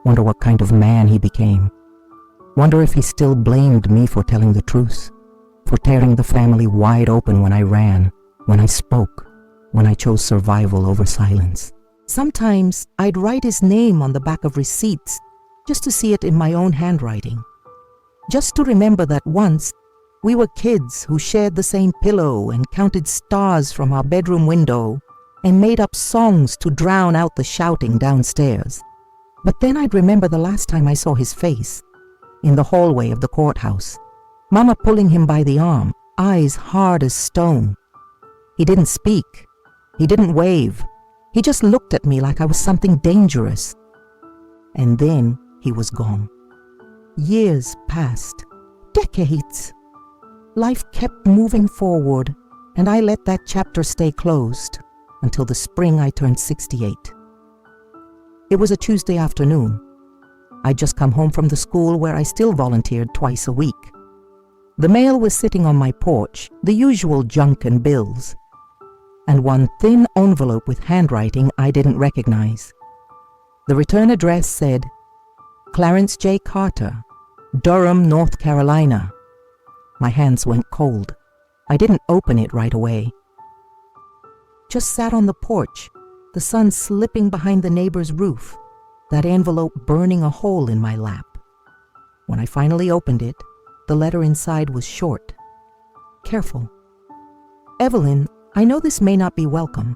wonder what kind of man he became, wonder if he still blamed me for telling the truth, for tearing the family wide open when I ran, when I spoke, when I chose survival over silence. Sometimes I'd write his name on the back of receipts just to see it in my own handwriting, just to remember that once we were kids who shared the same pillow and counted stars from our bedroom window and made up songs to drown out the shouting downstairs. But then I'd remember the last time I saw his face, in the hallway of the courthouse, Mama pulling him by the arm, eyes hard as stone. He didn't speak. He didn't wave. He just looked at me like I was something dangerous. And then he was gone. Years passed. Decades. Life kept moving forward, and I let that chapter stay closed until the spring I turned 68. It was a Tuesday afternoon. I'd just come home from the school where I still volunteered twice a week. The mail was sitting on my porch, the usual junk and bills, and one thin envelope with handwriting I didn't recognize. The return address said, Clarence J. Carter, Durham, North Carolina. My hands went cold. I didn't open it right away. Just sat on the porch, the sun slipping behind the neighbor's roof, that envelope burning a hole in my lap. When I finally opened it, the letter inside was short. Careful. Evelyn, I know this may not be welcome.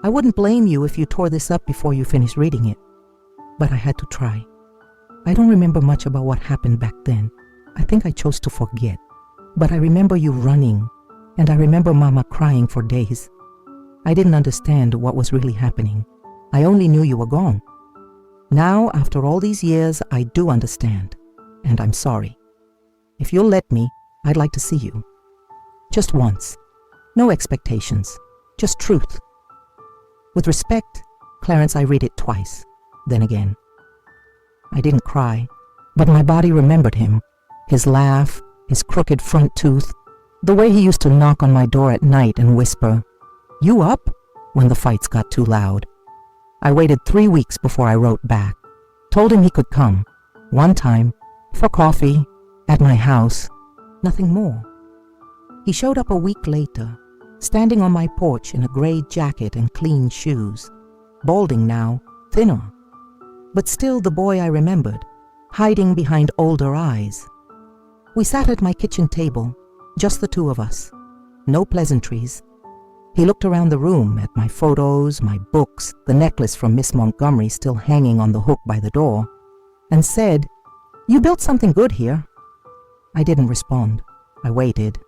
I wouldn't blame you if you tore this up before you finished reading it. But I had to try. I don't remember much about what happened back then. I think I chose to forget. But I remember you running, and I remember Mama crying for days. I didn't understand what was really happening. I only knew you were gone. Now, after all these years, I do understand, and I'm sorry. If you'll let me, I'd like to see you. Just once. No expectations, just truth. With respect, Clarence, I read it twice, then again. I didn't cry, but my body remembered him, his laugh, his crooked front tooth, the way he used to knock on my door at night and whisper, "You up?" when the fights got too loud. I waited 3 weeks before I wrote back, told him he could come, one time, for coffee, at my house, nothing more. He showed up a week later, standing on my porch in a gray jacket and clean shoes, balding now, thinner, but still the boy I remembered, hiding behind older eyes. We sat at my kitchen table, just the two of us, no pleasantries. He looked around the room at my photos, my books, the necklace from Miss Montgomery still hanging on the hook by the door, and said, "You built something good here." I didn't respond. I waited.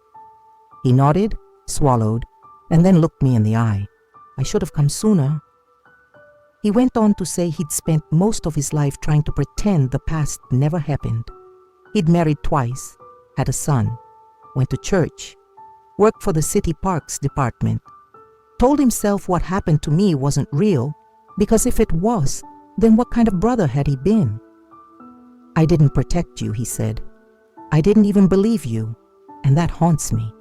He nodded, swallowed, and then looked me in the eye. I should have come sooner. He went on to say he'd spent most of his life trying to pretend the past never happened. He'd married twice, had a son, went to church. worked for the city parks department. Told himself what happened to me wasn't real, because if it was, then what kind of brother had he been? I didn't protect you, he said. I didn't even believe you, and that haunts me.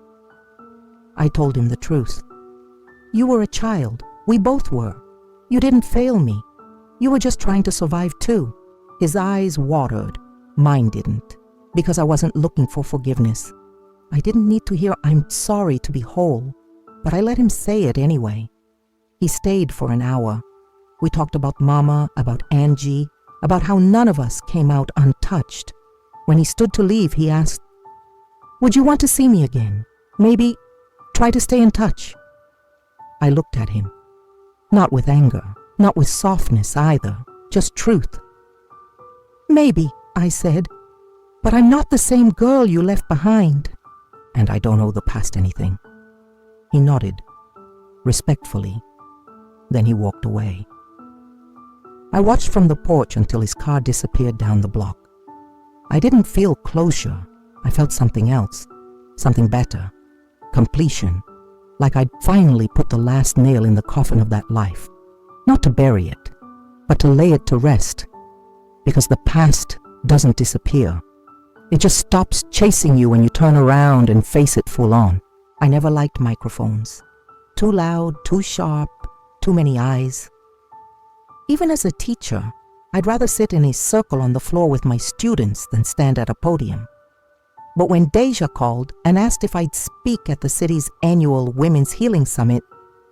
I told him the truth. You were a child. We both were. You didn't fail me. You were just trying to survive too. His eyes watered. Mine didn't, because I wasn't looking for forgiveness. I didn't need to hear I'm sorry to be whole, but I let him say it anyway. He stayed for an hour. We talked about Mama, about Angie, about how none of us came out untouched. When he stood to leave, he asked, "Would you want to see me again? Maybe try to stay in touch?" I looked at him. Not with anger, not with softness either, just truth. "Maybe," I said, "but I'm not the same girl you left behind, and I don't owe the past anything." He nodded, respectfully. Then he walked away. I watched from the porch until his car disappeared down the block. I didn't feel closure. I felt something else, something better, completion, like I'd finally put the last nail in the coffin of that life. Not to bury it, but to lay it to rest, because the past doesn't disappear. It just stops chasing you when you turn around and face it full on. I never liked microphones. Too loud, too sharp, too many eyes. Even as a teacher, I'd rather sit in a circle on the floor with my students than stand at a podium. But when Deja called and asked if I'd speak at the city's annual Women's Healing Summit,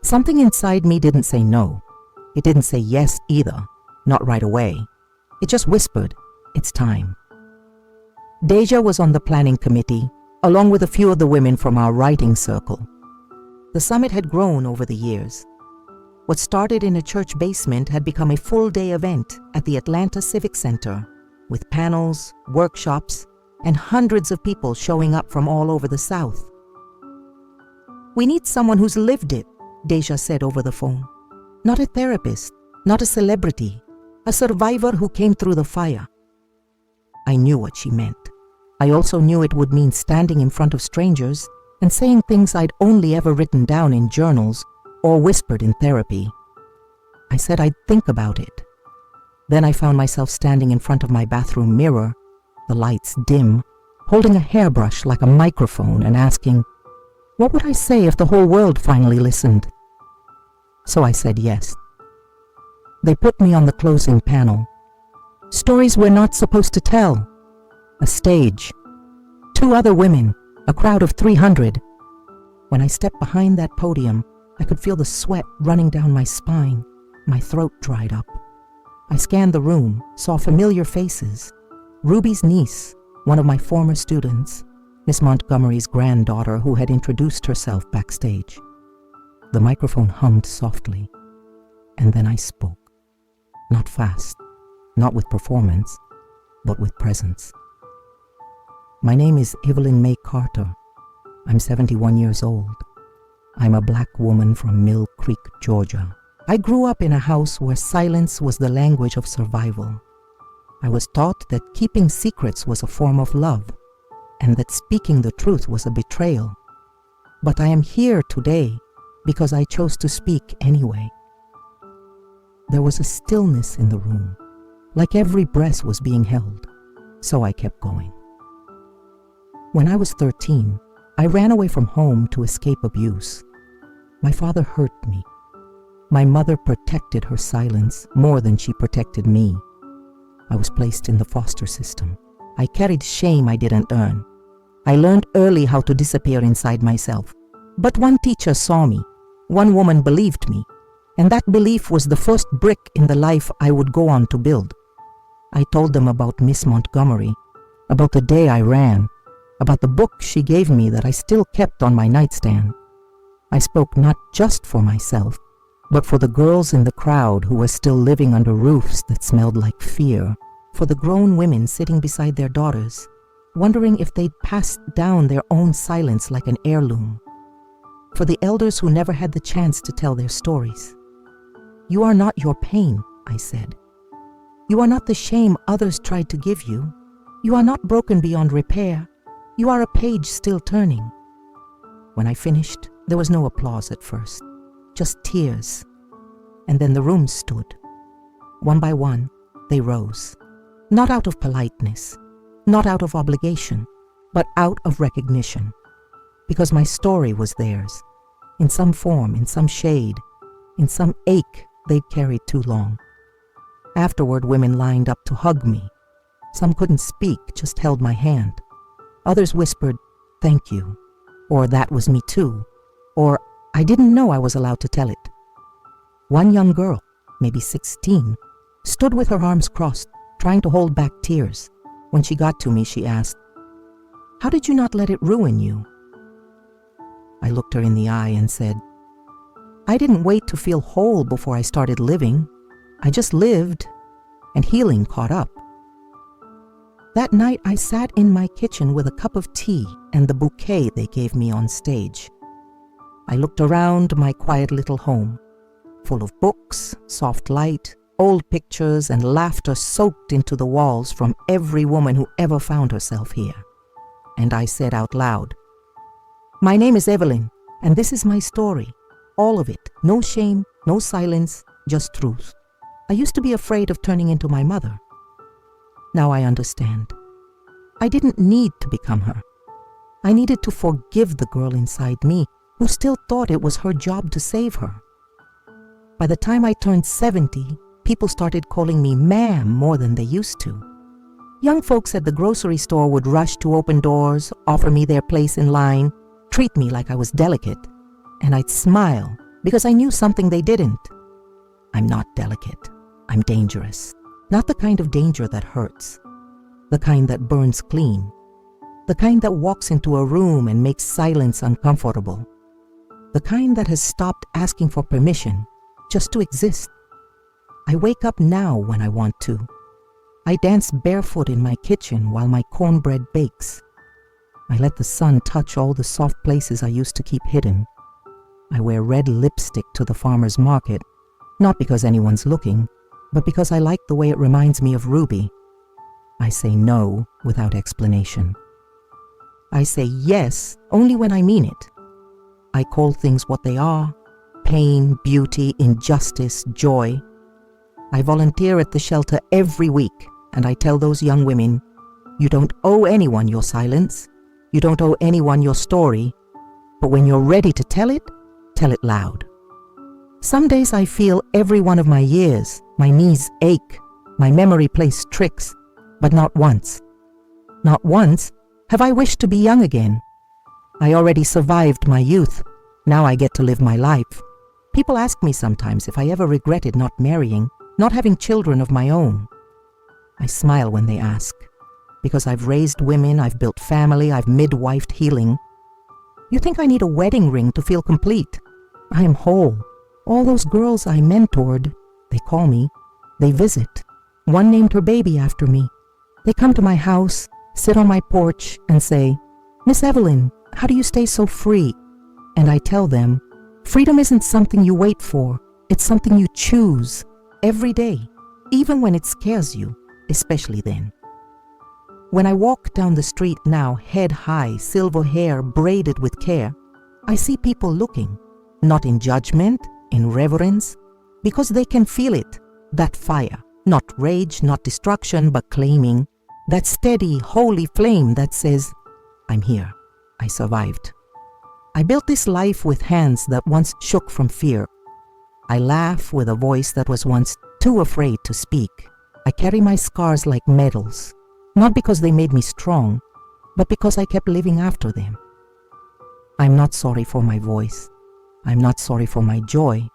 something inside me didn't say no. It didn't say yes either, not right away. It just whispered, it's time. Deja was on the planning committee, along with a few of the women from our writing circle. The summit had grown over the years. What started in a church basement had become a full-day event at the Atlanta Civic Center, with panels, workshops, and hundreds of people showing up from all over the South. "We need someone who's lived it," Deja said over the phone. "Not a therapist, not a celebrity, a survivor who came through the fire." I knew what she meant. I also knew it would mean standing in front of strangers and saying things I'd only ever written down in journals or whispered in therapy. I said I'd think about it. Then I found myself standing in front of my bathroom mirror, the lights dim, holding a hairbrush like a microphone and asking, what would I say if the whole world finally listened? So I said yes. They put me on the closing panel. Stories we're not supposed to tell. A stage. 2 other women, a crowd of 300. When I stepped behind that podium, I could feel the sweat running down my spine. My throat dried up. I scanned the room, saw familiar faces. Ruby's niece, one of my former students, Miss Montgomery's granddaughter who had introduced herself backstage. The microphone hummed softly, and then I spoke. Not fast, not with performance, but with presence. My name is Evelyn Mae Carter. I'm 71 years old. I'm a black woman from Mill Creek, Georgia. I grew up in a house where silence was the language of survival. I was taught that keeping secrets was a form of love, and that speaking the truth was a betrayal. But I am here today because I chose to speak anyway. There was a stillness in the room, like every breath was being held, so I kept going. When I was 13, I ran away from home to escape abuse. My father hurt me. My mother protected her silence more than she protected me. I was placed in the foster system. I carried shame I didn't earn. I learned early how to disappear inside myself. But one teacher saw me. One woman believed me. And that belief was the first brick in the life I would go on to build. I told them about Miss Montgomery, about the day I ran, about the book she gave me that I still kept on my nightstand. I spoke not just for myself, but for the girls in the crowd who were still living under roofs that smelled like fear, for the grown women sitting beside their daughters, wondering if they'd passed down their own silence like an heirloom, for the elders who never had the chance to tell their stories. You are not your pain, I said. You are not the shame others tried to give you. You are not broken beyond repair. You are a page still turning. When I finished, there was no applause at first, just tears. And then the room stood. One by one, they rose. Not out of politeness, not out of obligation, but out of recognition. Because my story was theirs, in some form, in some shade, in some ache they'd carried too long. Afterward, women lined up to hug me. Some couldn't speak, just held my hand. Others whispered, "Thank you," or "That was me too," or "I didn't know I was allowed to tell it." One young girl, maybe 16, stood with her arms crossed, trying to hold back tears. When she got to me, she asked, "How did you not let it ruin you?" I looked her in the eye and said, "I didn't wait to feel whole before I started living. I just lived, and healing caught up." That night, I sat in my kitchen with a cup of tea and the bouquet they gave me on stage. I looked around my quiet little home, full of books, soft light, old pictures, and laughter soaked into the walls from every woman who ever found herself here. And I said out loud, "My name is Evelyn, and this is my story. All of it. No shame, no silence, just truth. I used to be afraid of turning into my mother. Now I understand. I didn't need to become her. I needed to forgive the girl inside me who still thought it was her job to save her. By the time I turned 70, people started calling me ma'am more than they used to. Young folks at the grocery store would rush to open doors, offer me their place in line, treat me like I was delicate, and I'd smile because I knew something they didn't. I'm not delicate. I'm dangerous. Not the kind of danger that hurts. The kind that burns clean. The kind that walks into a room and makes silence uncomfortable. The kind that has stopped asking for permission just to exist. I wake up now when I want to. I dance barefoot in my kitchen while my cornbread bakes. I let the sun touch all the soft places I used to keep hidden. I wear red lipstick to the farmer's market, not because anyone's looking, but because I like the way it reminds me of Ruby. I say no without explanation. I say yes only when I mean it. I call things what they are: pain, beauty, injustice, joy. I volunteer at the shelter every week, and I tell those young women, you don't owe anyone your silence. You don't owe anyone your story. But when you're ready to tell it loud. Some days I feel every one of my years. My knees ache. My memory plays tricks. But not once. Not once have I wished to be young again. I already survived my youth. Now I get to live my life. People ask me sometimes if I ever regretted not marrying, not having children of my own. I smile when they ask. Because I've raised women, I've built family, I've midwifed healing. You think I need a wedding ring to feel complete? I am whole. All those girls I mentored, they call me, they visit. One named her baby after me. They come to my house, sit on my porch, and say, "Miss Evelyn, how do you stay so free?" And I tell them, freedom isn't something you wait for. It's something you choose every day, even when it scares you, especially then. When I walk down the street now, head high, silver hair braided with care, I see people looking, not in judgment, in reverence, because they can feel it, that fire, not rage, not destruction, but claiming, that steady, holy flame that says, I'm here, I survived. I built this life with hands that once shook from fear. I laugh with a voice that was once too afraid to speak. I carry my scars like medals, not because they made me strong, but because I kept living after them. I'm not sorry for my voice. I'm not sorry for my joy.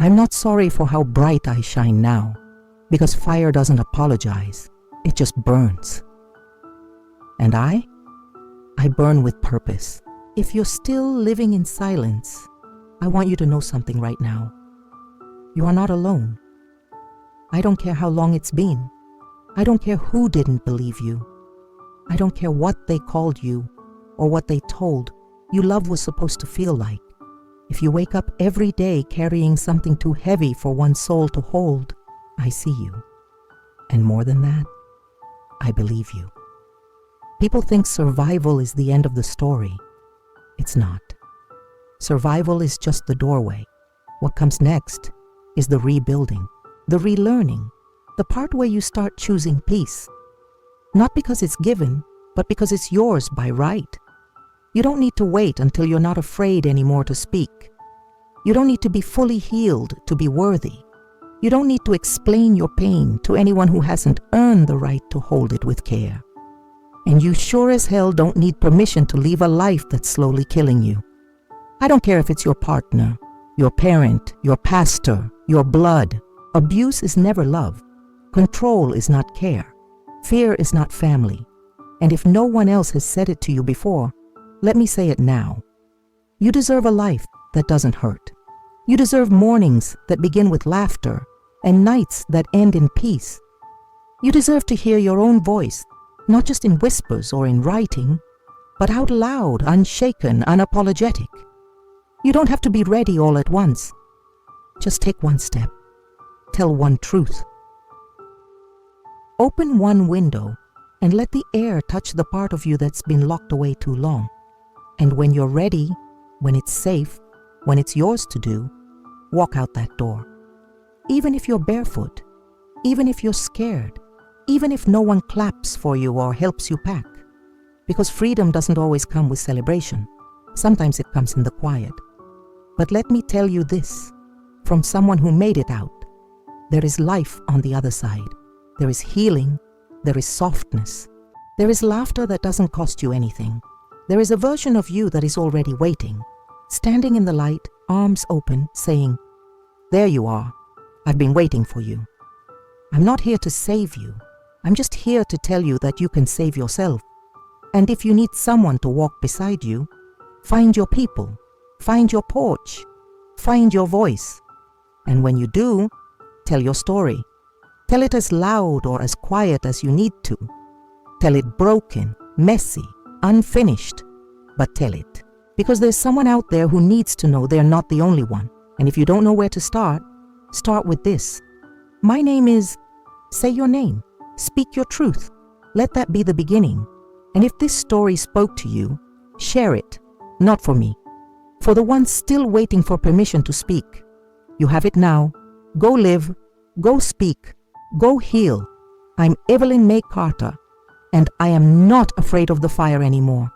I'm not sorry for how bright I shine now, because fire doesn't apologize. It just burns. And I burn with purpose. If you're still living in silence, I want you to know something right now. You are not alone. I don't care how long it's been. I don't care who didn't believe you. I don't care what they called you or what they told you love was supposed to feel like. If you wake up every day carrying something too heavy for one soul to hold, I see you. And more than that, I believe you. People think survival is the end of the story. It's not. Survival is just the doorway. What comes next is the rebuilding, the relearning, the part where you start choosing peace. Not because it's given, but because it's yours by right. You don't need to wait until you're not afraid anymore to speak. You don't need to be fully healed to be worthy. You don't need to explain your pain to anyone who hasn't earned the right to hold it with care. And you sure as hell don't need permission to leave a life that's slowly killing you. I don't care if it's your partner, your parent, your pastor, your blood. Abuse is never love. Control is not care. Fear is not family. And if no one else has said it to you before, let me say it now. You deserve a life that doesn't hurt. You deserve mornings that begin with laughter and nights that end in peace. You deserve to hear your own voice, not just in whispers or in writing, but out loud, unshaken, unapologetic. You don't have to be ready all at once. Just take one step. Tell one truth. Open one window and let the air touch the part of you that's been locked away too long. And when you're ready, when it's safe, when it's yours to do, walk out that door. Even if you're barefoot, even if you're scared, even if no one claps for you or helps you pack. Because freedom doesn't always come with celebration. Sometimes it comes in the quiet. But let me tell you this, from someone who made it out. There is life on the other side. There is healing. There is softness. There is laughter that doesn't cost you anything. There is a version of you that is already waiting, standing in the light, arms open, saying, "There you are. I've been waiting for you. I'm not here to save you. I'm just here to tell you that you can save yourself. And if you need someone to walk beside you, find your people, find your porch, find your voice. And when you do, tell your story. Tell it as loud or as quiet as you need to. Tell it broken, messy, unfinished, but tell it. Because there's someone out there who needs to know they're not the only one. And if you don't know where to start with this. My name is, say your name, speak your truth. Let that be the beginning. And if this story spoke to you, share it, not for me. For the ones still waiting for permission to speak. You have it now. Go live, go speak, go heal. I'm Evelyn Mae Carter, and I am not afraid of the fire anymore.